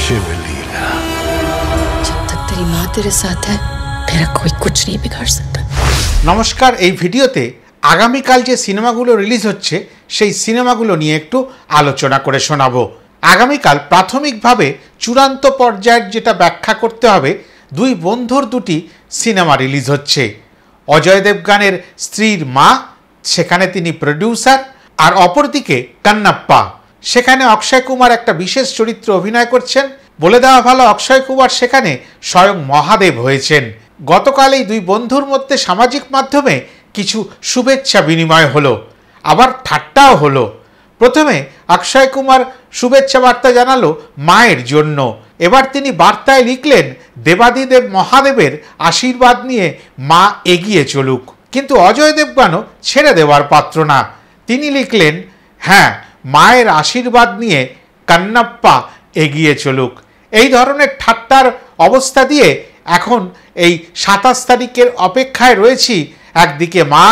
शिवलीला। जब तक तेरी माँ तेरे साथ है तेरा कोई कुछ नहीं बिगाड़ सकता। নমস্কার, এই ভিডিওতে আগামীকাল যে সিনেমাগুলো রিলিজ হচ্ছে সেই সিনেমাগুলো নিয়ে একটু আলোচনা করে শোনাবো। আগামীকাল প্রাথমিকভাবে চূড়ান্ত পর্যায়ের যেটা ব্যাখ্যা করতে হবে, দুই বন্ধুর দুটি সিনেমা রিলিজ হচ্ছে। অজয় দেবগানের স্ত্রীর মা, সেখানে তিনি প্রডিউসার, আর অপরদিকে কান্নাপ্পা, সেখানে অক্ষয় কুমার একটা বিশেষ চরিত্র অভিনয় করছেন। বলে দেওয়া ভালো, অক্ষয় কুমার সেখানে স্বয়ং মহাদেব হয়েছেন। গতকাল এই দুই বন্ধুর মধ্যে সামাজিক মাধ্যমে কিছু শুভেচ্ছা বিনিময় হলো, আবার ঠাট্টাও হলো। প্রথমে অক্ষয় কুমার শুভেচ্ছা বার্তা জানালো মায়ের জন্য। এবার তিনি বার্তায় লিখলেন, দেবাদিদেব মহাদেবের আশীর্বাদ নিয়ে মা এগিয়ে চলুক। কিন্তু অজয় দেবগানও ছেড়ে দেওয়ার পাত্র না। তিনি লিখলেন, হ্যাঁ, মায়ের আশীর্বাদ নিয়ে কান্নাপ্পা এগিয়ে চলুক। এই ধরনের ঠাট্টার অবস্থা দিয়ে এখন এই 27 তারিখের অপেক্ষায় রয়েছি। একদিকে মা,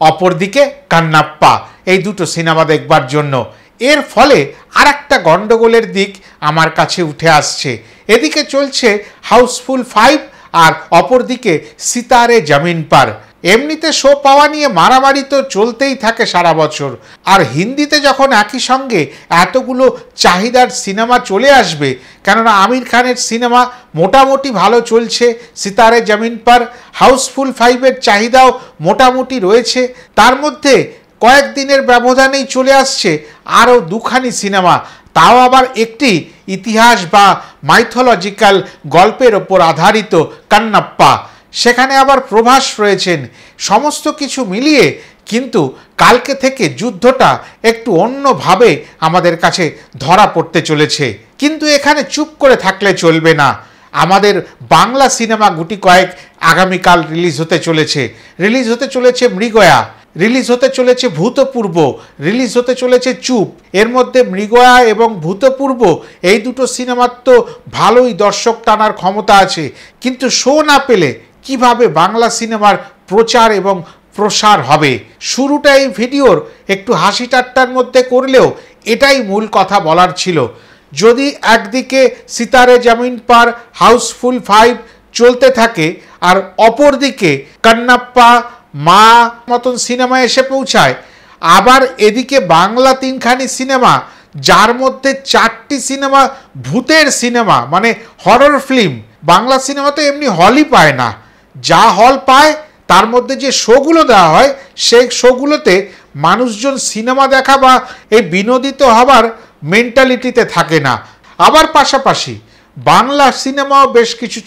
অপরদিকে কান্নাপ্পা, এই দুটো সিনেমা দেখবার জন্য। এর ফলে আর একটা গণ্ডগোলের দিক আমার কাছে উঠে আসছে। এদিকে চলছে হাউসফুল 5 আর অপরদিকে সিতারে জমিন পার। এমনিতে শো পাওয়া নিয়ে মারামারি তো চলতেই থাকে সারা বছর, আর হিন্দিতে যখন একই সঙ্গে এতগুলো চাহিদার সিনেমা চলে আসবে, কেননা আমির খানের সিনেমা মোটামুটি ভালো চলছে, সিতারে জমিন পার, হাউসফুল 5-এর চাহিদাও মোটামুটি রয়েছে, তার মধ্যে কয়েকদিনের ব্যবধানেই চলে আসছে আরও দুখানি সিনেমা, তাও আবার একটি ইতিহাস বা মাইথোলজিক্যাল গল্পের ওপর আধারিত, কান্নাপ্পা। সেখানে আবার প্রভাস রয়েছেন। সমস্ত কিছু মিলিয়ে কিন্তু কালকে থেকে যুদ্ধটা একটু অন্যভাবে আমাদের কাছে ধরা পড়তে চলেছে। কিন্তু এখানে চুপ করে থাকলে চলবে না। আমাদের বাংলা সিনেমা গুটি কয়েক আগামীকাল রিলিজ হতে চলেছে মৃগয়া, রিলিজ হতে চলেছে ভূতপূর্ব, রিলিজ হতে চলেছে চুপ। এর মধ্যে মৃগয়া এবং ভূতপূর্ব এই দুটো সিনেমার তো ভালোই দর্শক টানার ক্ষমতা আছে, কিন্তু শো না পেলে কিভাবে বাংলা সিনেমার প্রচার এবং প্রসার হবে? শুরুটা এই ভিডিওর একটু হাসি ঠাট্টার মধ্যে করলেও এটাই মূল কথা বলার ছিল। যদি একদিকে সিতারে জমিন পার, হাউসফুল 5 চলতে থাকে, আর অপরদিকে কান্নাপ্পা, মা মতন সিনেমা এসে পৌঁছায়, আবার এদিকে বাংলা 3খানি সিনেমা, যার মধ্যে 4টি সিনেমা ভূতের সিনেমা, মানে হরর ফিল্ম। বাংলা সিনেমা তো এমনি হলই পায় না, যা হল পায় তার মধ্যে যে শোগুলো দেওয়া হয় সেই শোগুলোতে মানুষজন সিনেমা দেখা বা এই বিনোদিত হবার মেন্টালিটিতে থাকে না। আবার পাশাপাশি বাংলা সিনেমাও বেশ কিছু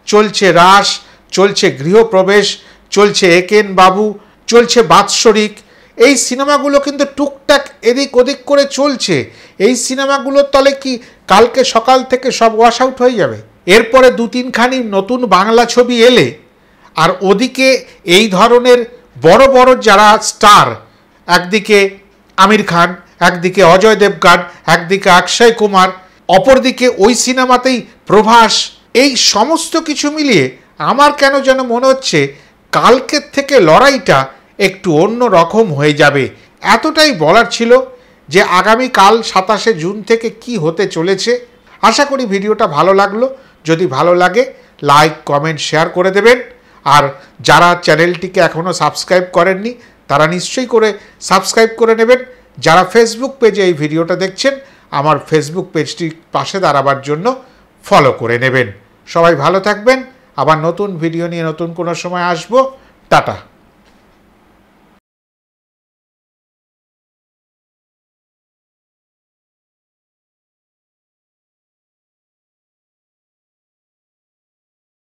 চলছে রাস, চলছে গৃহপ্রবেশ, চলছে একেন বাবু, চলছে বাৎসরিক। এই সিনেমাগুলো কিন্তু টুকটাক এদিক ওদিক করে চলছে। এই সিনেমাগুলোর তলে কি কালকে সকাল থেকে সব ওয়াশ আউট হয়ে যাবে? এরপরে 2-3খানি নতুন বাংলা ছবি এলে, আর ওদিকে এই ধরনের বড় বড় যারা স্টার, একদিকে আমির খান, একদিকে অজয় দেবগান, একদিকে অক্ষয় কুমার, অপরদিকে ওই সিনেমাতেই প্রভাস, এই সমস্ত কিছু মিলিয়ে আমার কেন যেন মনে হচ্ছে কালকের থেকে লড়াইটা একটু অন্য রকম হয়ে যাবে। এতটাই বলার ছিল যে আগামীকাল 27শে জুন থেকে কি হতে চলেছে। আশা করি ভিডিওটা ভালো লাগলো। যদি ভালো লাগে লাইক, কমেন্ট, শেয়ার করে দেবেন। আর যারা চ্যানেলটিকে এখনও সাবস্ক্রাইব করেননি তারা নিশ্চয়ই করে সাবস্ক্রাইব করে নেবেন। যারা ফেসবুক পেজে এই ভিডিওটা দেখছেন, আমার ফেসবুক পেজটির পাশে দাঁড়াবার জন্য ফলো করে নেবেন। সবাই ভালো থাকবেন। আবার নতুন ভিডিও নিয়ে নতুন কোনো সময় আসবো। টাটা।